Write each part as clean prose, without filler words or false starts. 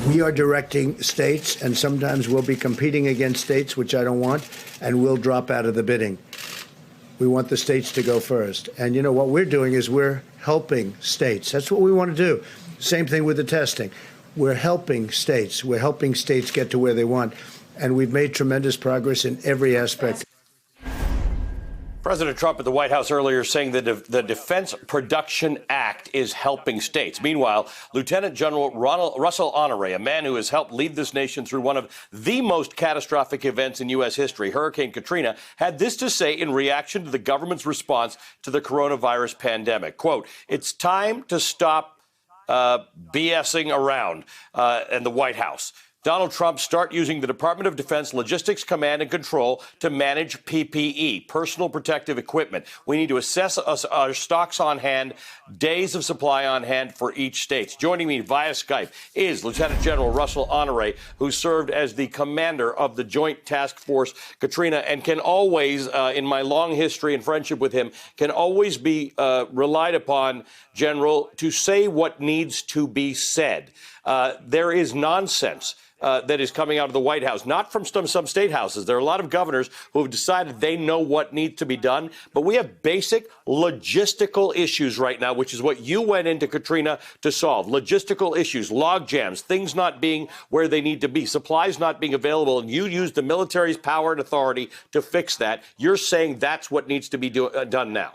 We are directing states, and sometimes we'll be competing against states, which I don't want, and we'll drop out of the bidding. We want the states to go first. And, you know, what we're doing is we're helping states. That's what we want to do. Same thing with the testing. We're helping states. We're helping states get to where they want. And we've made tremendous progress in every aspect. President Trump at the White House earlier saying that the Defense Production Act is helping states. Meanwhile, Lieutenant General Russell Honore, a man who has helped lead this nation through one of the most catastrophic events in U.S. history, Hurricane Katrina, had this to say in reaction to the government's response to the coronavirus pandemic. Quote, "It's time to stop BSing around," and the White House. Donald Trump start using the Department of Defense Logistics Command and Control to manage PPE, personal protective equipment. We need to assess our stocks on hand, days of supply on hand for each state. Joining me via Skype is Lieutenant General Russell Honore, who served as the commander of the Joint Task Force Katrina and can always, in my long history and friendship with him, can always be relied upon, General, to say what needs to be said. There is nonsense that is coming out of the White House, not from some state houses. There are a lot of governors who have decided they know what needs to be done, but we have basic logistical issues right now, which is what you went into Katrina to solve. Logistical issues, log jams, things not being where they need to be, supplies not being available, and you use the military's power and authority to fix that. You're saying that's what needs to be done now.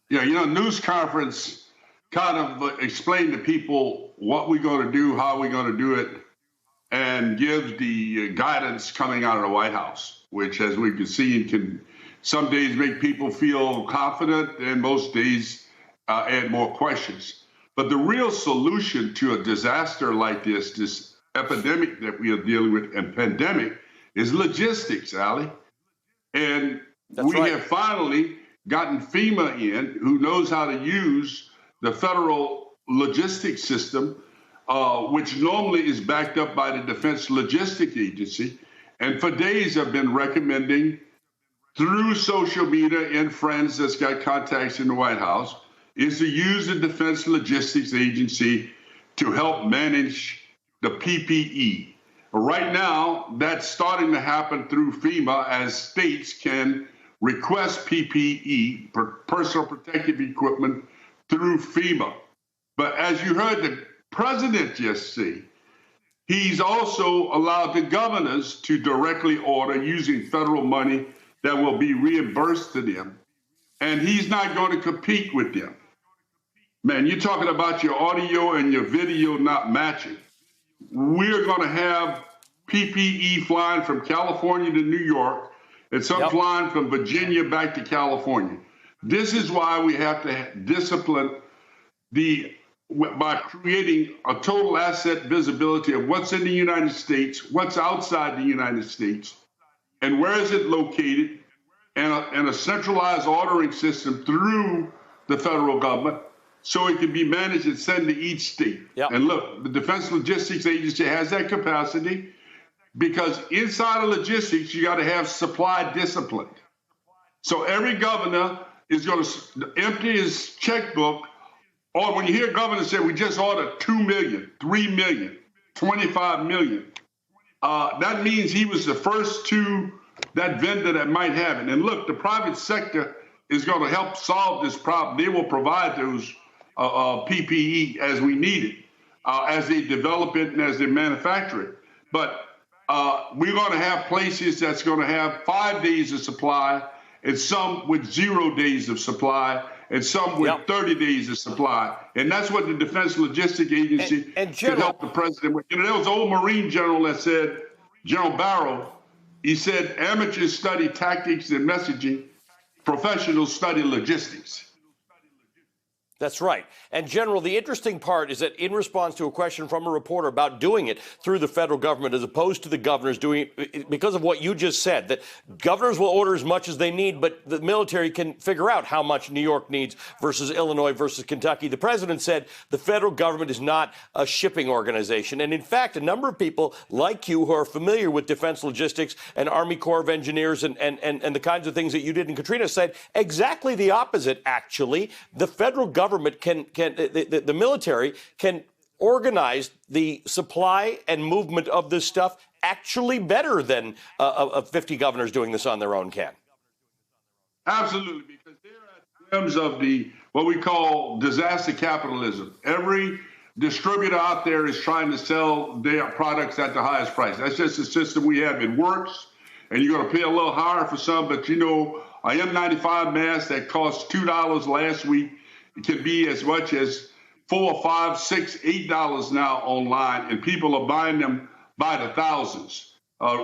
Yeah, you know, news conference kind of explain to people what we're going to do, how we're going to do it, and give the guidance coming out of the White House, which, as we can see, can some days make people feel confident and most days add more questions. But the real solution to a disaster like this epidemic that we are dealing with and pandemic is logistics, Ali. And we have finally gotten FEMA in, who knows how to use the federal logistics system, which normally is backed up by the Defense Logistics Agency, and for days have been recommending through social media and friends that's got contacts in the White House, is to use the Defense Logistics Agency to help manage the PPE. Right now, that's starting to happen through FEMA as states can request PPE, personal protective equipment, through FEMA. But as you heard the president just say, he's also allowed the governors to directly order using federal money that will be reimbursed to them. And he's not going to compete with them. Man, you're talking about your audio and your video not matching. We're going to have PPE flying from California to New York and some flying from Virginia back to California. This is why we have to discipline by creating a total asset visibility of what's in the United States, what's outside the United States, and where is it located, and a centralized ordering system through the federal government so it can be managed and sent to each state. And look, the Defense Logistics Agency has that capacity because inside of logistics, you got to have supply discipline. So every governor is going to empty his checkbook. Or when you hear governors say, we just ordered 2 million, 3 million, 25 million, that means he was the first to that vendor that might have it. And look, the private sector is going to help solve this problem. They will provide those PPE as we need it, as they develop it and as they manufacture it. But we're going to have places that's going to have 5 days of supply and some with 0 days of supply and some with 30 days of supply. And that's what the Defense Logistics Agency could help the president with. You know, there was an old Marine general that said, General Barrow, he said, amateurs study tactics and messaging, professionals study logistics. That's right. And, General, the interesting part is that in response to a question from a reporter about doing it through the federal government as opposed to the governors doing it, because of what you just said, that governors will order as much as they need, but the military can figure out how much New York needs versus Illinois versus Kentucky. The president said the federal government is not a shipping organization. And, in fact, a number of people like you who are familiar with defense logistics and Army Corps of Engineers and the kinds of things that you did in Katrina said exactly the opposite, actually. The federal government the military can organized the supply and movement of this stuff actually better than 50 governors doing this on their own can. Absolutely, because they're at the whims of what we call disaster capitalism. Every distributor out there is trying to sell their products at the highest price. That's just the system we have. It works, and you're going to pay a little higher for some, but you know, a N95 mask that cost $2 last week, it can be as much as $4, $5, $6, $8 now online, and people are buying them by the thousands,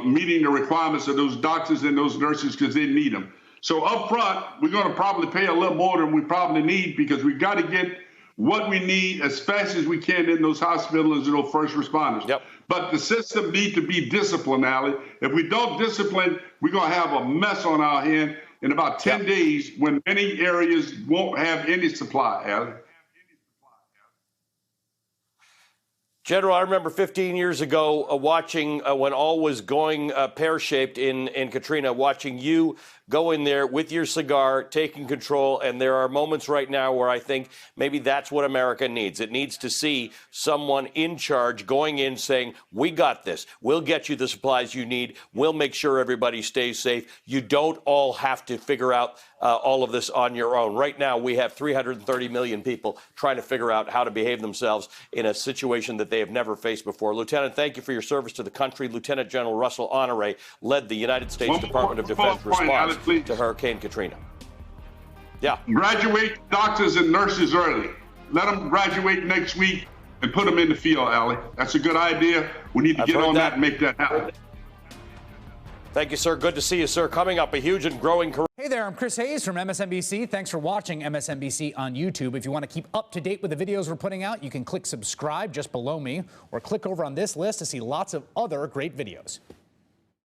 meeting the requirements of those doctors and those nurses because they need them. So up front, we're going to probably pay a little more than we probably need because we've got to get what we need as fast as we can in those hospitals and those first responders. Yep. But the system needs to be disciplined, Allie. If we don't discipline, we're going to have a mess on our hand in about 10 days when many areas won't have any supply, Allie. General, I remember 15 years ago watching when all was going pear-shaped in Katrina, watching you go in there with your cigar, taking control. And there are moments right now where I think maybe that's what America needs. It needs to see someone in charge going in saying, we got this. We'll get you the supplies you need. We'll make sure everybody stays safe. You don't all have to figure out all of this on your own. Right now, we have 330 million people trying to figure out how to behave themselves in a situation that they have never faced before. Lieutenant, thank you for your service to the country. Lieutenant General Russell Honore led the United States Department of Defense response to Hurricane Katrina. Yeah. Graduate doctors and nurses early. Let them graduate next week and put them in the field, Allie. That's a good idea. We need to get on that and make that happen. Thank you, sir. Good to see you, sir. Coming up, a huge and growing career. Hey there, I'm Chris Hayes from MSNBC. Thanks for watching MSNBC on YouTube. If you want to keep up to date with the videos we're putting out, you can click subscribe just below me or click over on this list to see lots of other great videos.